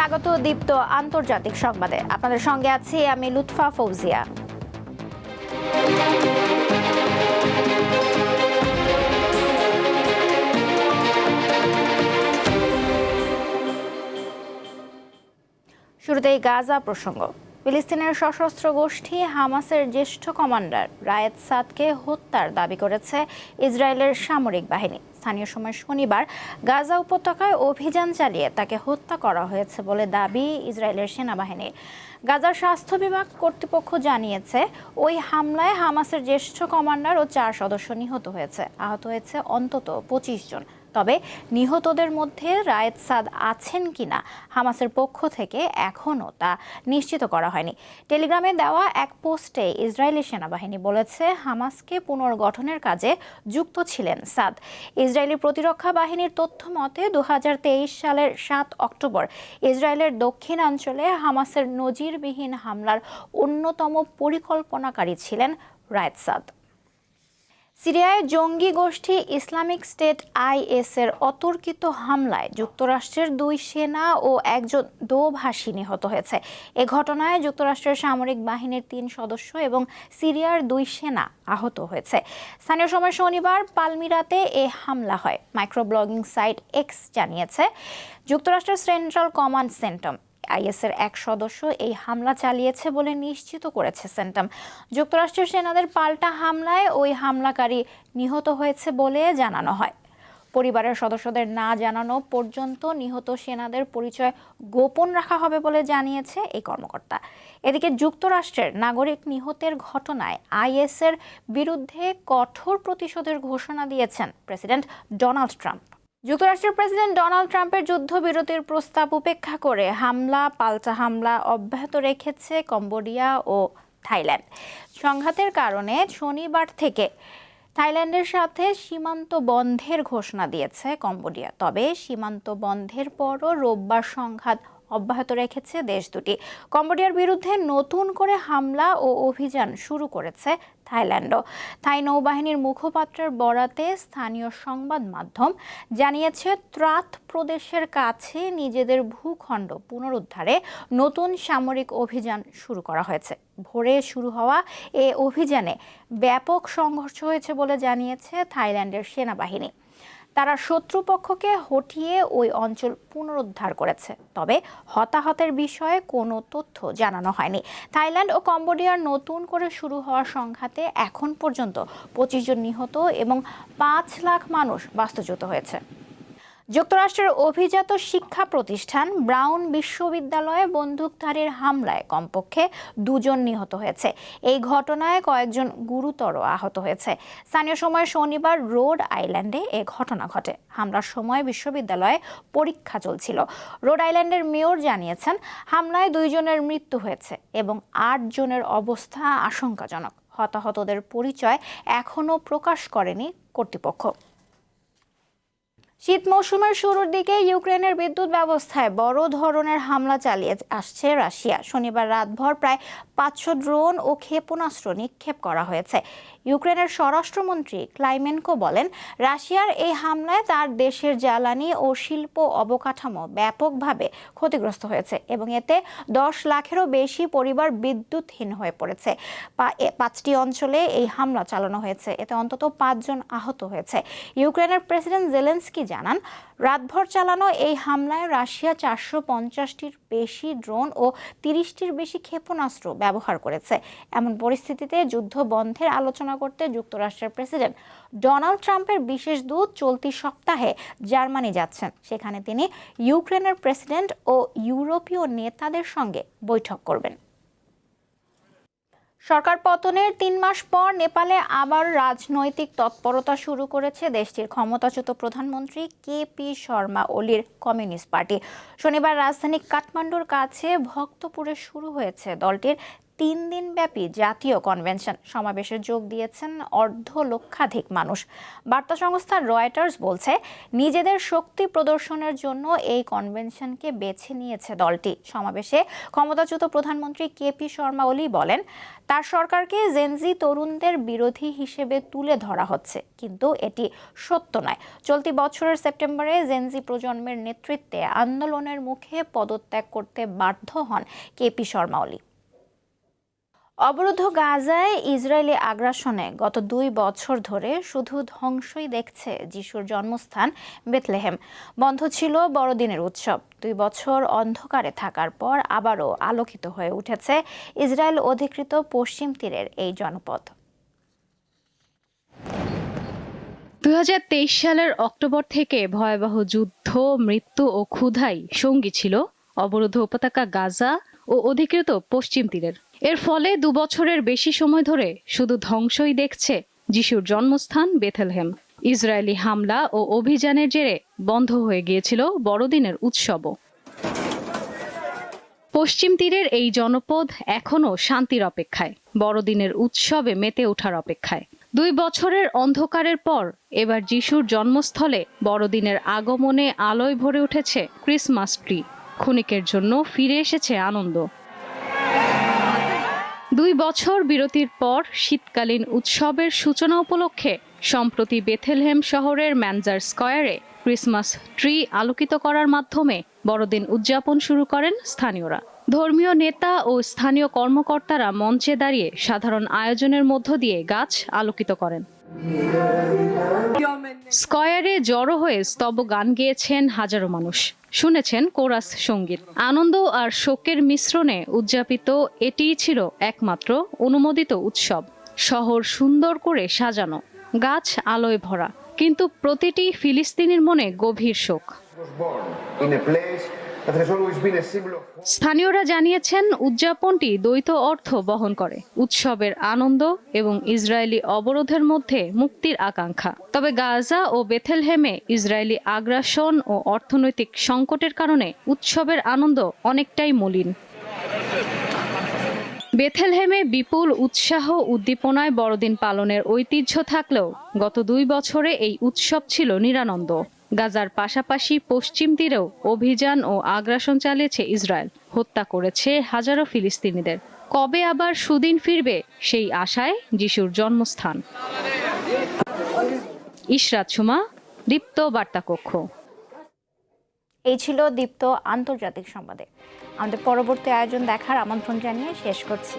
স্বাগত দীপ্ত আন্তর্জাতিক সংবাদে। আপনাদের সঙ্গে আছি আমি লুৎফা ফৌজিয়া। শুরুতেই গাজা প্রসঙ্গ। ফিলিস্তিনের সশস্ত্র গোষ্ঠী হামাসের জ্যেষ্ঠ কমান্ডার রায়েদ সাদকে হত্যার দাবি করেছে ইসরায়েলের সামরিক বাহিনী। স্থানীয় সময় শনিবার গাজা উপত্যকায় অভিযান চালিয়ে তাকে হত্যা করা হয়েছে বলে দাবি ইসরায়েলের সেনাবাহিনীর। গাজার স্বাস্থ্য বিভাগ কর্তৃপক্ষ জানিয়েছে ওই হামলায় হামাসের জ্যেষ্ঠ কমান্ডার ও 4 সদস্য নিহত হয়েছে। আহত হয়েছে অন্তত 25 জন। তবে নিহতদের মধ্যে রায়েদ সাদ আছেন কিনা হামাসের পক্ষ থেকে এখনও তা নিশ্চিত করা হয়নি। টেলিগ্রামে দেওয়া এক পোস্টে ইসরায়েলি সেনাবাহিনী বলেছে হামাসকে পুনর্গঠনের কাজে যুক্ত ছিলেন সাদ। ইসরায়েলি প্রতিরক্ষা বাহিনীর তথ্য মতে 2023 সালের 7 অক্টোবর ইসরায়েলের দক্ষিণাঞ্চলে হামাসের নজিরবিহীন হামলার অন্যতম পরিকল্পনাকারী ছিলেন রায়েদ সাদ। সিরিয়ায় জঙ্গি গোষ্ঠী ইসলামিক স্টেট IS এর অতর্কিত হামলায় যুক্তরাষ্ট্রের 2 সেনা ও একজন দোভাষী নিহত হয়েছে। এ ঘটনায় যুক্তরাষ্ট্রের সামরিক বাহিনীর 3 সদস্য এবং সিরিয়ার 2 সেনা আহত হয়েছে। স্থানীয় সময় শনিবার পালমিরাতে এ হামলা হয়। মাইক্রোব্লগিং সাইট X জানিয়েছে যুক্তরাষ্ট্রের সেন্ট্রাল কমান্ড সেন্টাম IS এর এক সদস্য এই হামলা চালিয়েছে বলে নিশ্চিত করেছে সেন্টাম। যুক্তরাষ্ট্রের সেনাদের পাল্টা হামলায় ওই হামলাকারী নিহত হয়েছে বলে জানানো হয়। পরিবারের সদস্যদের না জানানো পর্যন্ত নিহত সেনাদের পরিচয় গোপন রাখা হবে বলে জানিয়েছে এই কর্মকর্তা। এদিকে যুক্তরাষ্ট্রের নাগরিক নিহতের ঘটনায় IS এর বিরুদ্ধে কঠোর প্রতিশোধের ঘোষণা দিয়েছেন প্রেসিডেন্ট ডোনাল্ড ট্রাম্প। যুক্তরাষ্ট্রের প্রেসিডেন্ট ডোনাল্ড ট্রাম্পের যুদ্ধবিরতির প্রস্তাব উপেক্ষা করে পাল্টা হামলা অব্যাহত রেখেছে কম্বোডিয়া ও থাইল্যান্ড। সংঘাতের কারণে শনিবার থেকে থাইল্যান্ডের সাথে সীমান্ত বন্ধের ঘোষণা দিয়েছে কম্বোডিয়া। তবে সীমান্ত বন্ধের পরও রোববার সংঘাত অব্যাহত রেখেছে দেশ দুটি। কম্বোডিয়ার বিরুদ্ধে নতুন করে হামলা ও অভিযান শুরু করেছে থাইল্যান্ডও। থাই নৌবাহিনীর মুখপাত্রের বরাতে স্থানীয় সংবাদ মাধ্যম জানিয়েছে ত্রাত প্রদেশের কাছে নিজেদের ভূখণ্ড পুনরুদ্ধারে নতুন সামরিক অভিযান শুরু করা হয়েছে। ভোরে শুরু হওয়া এ অভিযানে ব্যাপক সংঘর্ষ হয়েছে বলে জানিয়েছে থাইল্যান্ডের সেনাবাহিনী। তারা শত্রুপক্ষকে হটিয়ে ওই অঞ্চল পুনরুদ্ধার করেছে। তবে হতাহতের বিষয়ে কোনো তথ্য জানানো হয়নি। থাইল্যান্ড ও কম্বোডিয়ার নতুন করে শুরু হওয়া সংঘাতে এখন পর্যন্ত 25 জন নিহত এবং 5 লাখ মানুষ বাস্তুচ্যুত হয়েছে। যুক্তরাষ্ট্রের অভিজাত শিক্ষা প্রতিষ্ঠান ব্রাউন বিশ্ববিদ্যালয়ে বন্দুকধারীর হামলায় কমপক্ষে 2 জন নিহত হয়েছে। এই ঘটনায় কয়েকজন গুরুতর আহত হয়েছে। স্থানীয় সময় শনিবার রোড আইল্যান্ডে এ ঘটনা ঘটে। হামলার সময় বিশ্ববিদ্যালয়ে পরীক্ষা চলছিল। রোড আইল্যান্ডের মেয়র জানিয়েছেন হামলায় 2 জনের মৃত্যু হয়েছে এবং 8 জনের অবস্থা আশঙ্কাজনক। হতাহতদের পরিচয় এখনও প্রকাশ করেনি কর্তৃপক্ষ। শীত মৌসুমের শুরুর দিকে ইউক্রেনের বিদ্যুৎ ব্যবস্থায় বড় ধরনের হামলা চালিয়ে আসছে রাশিয়া। শনিবার রাতভর প্রায় 500 ড্রোন ও ক্ষেপণাস্ত্র নিক্ষেপ করা হয়েছে। ইউক্রেনের স্বরাষ্ট্রমন্ত্রী ক্লাইমেনকো বলেন রাশিয়ার এই হামলায় তার দেশের জ্বালানি ও শিল্প অবকাঠামো ব্যাপকভাবে ক্ষতিগ্রস্ত হয়েছে এবং এতে 10 লাখেরও বেশি পরিবার বিদ্যুৎহীন হয়ে পড়েছে। 5টি অঞ্চলে এই হামলা চালানো হয়েছে। এতে অন্তত 5 জন আহত হয়েছে। ইউক্রেনের প্রেসিডেন্ট জেলেনস্কি জানান রাতভর চালানো এই হামলায় রাশিয়া 450টির বেশি ড্রোন ও 30টির বেশি ক্ষেপণাস্ত্র ব্যবহার করেছে। এমন পরিস্থিতিতে যুদ্ধ বন্ধের আলোচনা করতে যুক্তরাষ্ট্রের প্রেসিডেন্ট ডোনাল্ড ট্রাম্পের বিশেষ দূত চলতি সপ্তাহে জার্মানি যাচ্ছেন। সেখানে তিনি ইউক্রেনের প্রেসিডেন্ট ও ইউরোপীয় নেতাদের সঙ্গে বৈঠক করবেন। সরকার পতনের 3 মাস পর নেপালে আবার রাজনৈতিক তৎপরতা শুরু করেছে দেশটির ক্ষমতাচ্যুত প্রধানমন্ত্রী KP শর্মা ওলির কমিউনিস্ট পার্টি। শনিবার রাজধানী কাঠমান্ডুর কাছে ভক্তপুরে শুরু হয়েছে দলটির 3 দিনব্যাপী জাতীয় কনভেনশন। সমাবেশে যোগ দিয়েছেন অর্ধলক্ষাধিক মানুষ। বার্তা সংস্থা রয়টার্স বলছে, নিজেদের শক্তি প্রদর্শনের জন্য এই কনভেনশনকে বেছে নিয়েছে দলটি। সমাবেশে ক্ষমতাচ্যুত প্রধানমন্ত্রী কেপি শর্মা ওলি বলেন, তার সরকারকে জেনজি তরুণদের বিরোধী হিসেবে তুলে ধরা হচ্ছে, কিন্তু এটি সত্য নয়। চলতি বছরের সেপ্টেম্বরে জেনজি প্রজন্মের নেতৃত্বে আন্দোলনের মুখে পদত্যাগ করতে বাধ্য হন কেপি শর্মা ওলি। অবরুদ্ধ গাজায় ইসরায়েলি আগ্রাসনে গত 2 বছর ধরে শুধু ধ্বংসই দেখছে যিশুর জন্মস্থান বেথলেহেম। বন্ধ ছিল বড়দিনের উৎসব। 2 বছর অন্ধকারে থাকার পর আবারও আলোকিত হয়ে উঠেছে ইসরায়েল অধিকৃত পশ্চিম তীরের এই জনপদ। 2023 সালের অক্টোবর থেকে ভয়াবহ যুদ্ধ, মৃত্যু ও ক্ষুধাই সঙ্গী ছিল অবরুদ্ধ উপত্যকা গাজা ও অধিকৃত পশ্চিম তীরের। এর ফলে 2 বছরের বেশি সময় ধরে শুধু ধ্বংসই দেখছে যিশুর জন্মস্থান বেথলেহেম। ইসরায়েলি হামলা ও অভিযানের জেরে বন্ধ হয়ে গিয়েছিল বড়দিনের উৎসবও। পশ্চিম তীরের এই জনপদ এখনও শান্তির অপেক্ষায়, বড়দিনের উৎসবে মেতে ওঠার অপেক্ষায়। 2 বছরের অন্ধকারের পর এবার যিশুর জন্মস্থলে বড়দিনের আগমনে আলোয় ভরে উঠেছে ক্রিসমাস ট্রি। ক্ষণিকের জন্য ফিরে এসেছে আনন্দ। 2 বছর বিরতির পর শীতকালীন উৎসবের সূচনা উপলক্ষে সম্প্রতি বেথলেহেম শহরের ম্যানজার স্কয়ারে ক্রিসমাস ট্রি আলোকিত করার মাধ্যমে বড়দিন উদযাপন শুরু করেন স্থানীয়রা। ধর্মীয় নেতা ও স্থানীয় কর্মকর্তারা মঞ্চে দাঁড়িয়ে সাধারণ আয়োজনের মধ্য দিয়ে গাছ আলোকিত করেন। স্কয়ারে জড়ো হয়ে স্তব গান গেয়েছেন হাজারো মানুষ, শুনেছেন কোরাস সঙ্গীত। আনন্দ আর শোকের মিশ্রণে উদযাপিত এটিই ছিল একমাত্র অনুমোদিত উৎসব। শহর সুন্দর করে সাজানো, গাছ আলোয় ভরা, কিন্তু প্রতিটি ফিলিস্তিনির মনে গভীর শোক। স্থানীয়রা জানিয়েছেন, উদযাপনটি দ্বৈত অর্থ বহন করে: উৎসবের আনন্দ এবং ইসরায়েলি অবরোধের মধ্যে মুক্তির আকাঙ্ক্ষা। তবে গাজা ও বেথলেহেমে ইসরায়েলি আগ্রাসন ও অর্থনৈতিক সংকটের কারণে উৎসবের আনন্দ অনেকটাই মলিন। বেথলেহেমে বিপুল উৎসাহ উদ্দীপনায় বড়দিন পালনের ঐতিহ্য থাকলেও গত 2 বছরে এই উৎসব ছিল নিরানন্দ। গাজার পাশাপাশি পশ্চিম তীরেও অভিযান ও আগ্রাসন চালিয়েছে ইসরায়েল, হত্যা করেছে হাজারো ফিলিস্তিনিদের। কবে আবার সুদিন ফিরবে সেই আশায় যিশুর জন্মস্থান। ইশরাত সুমা, দীপ্ত বার্তা কক্ষ। এই ছিল দীপ্ত আন্তর্জাতিক সংবাদে। আমাদের পরবর্তী আয়োজন দেখার আমন্ত্রণ জানিয়ে শেষ করছি।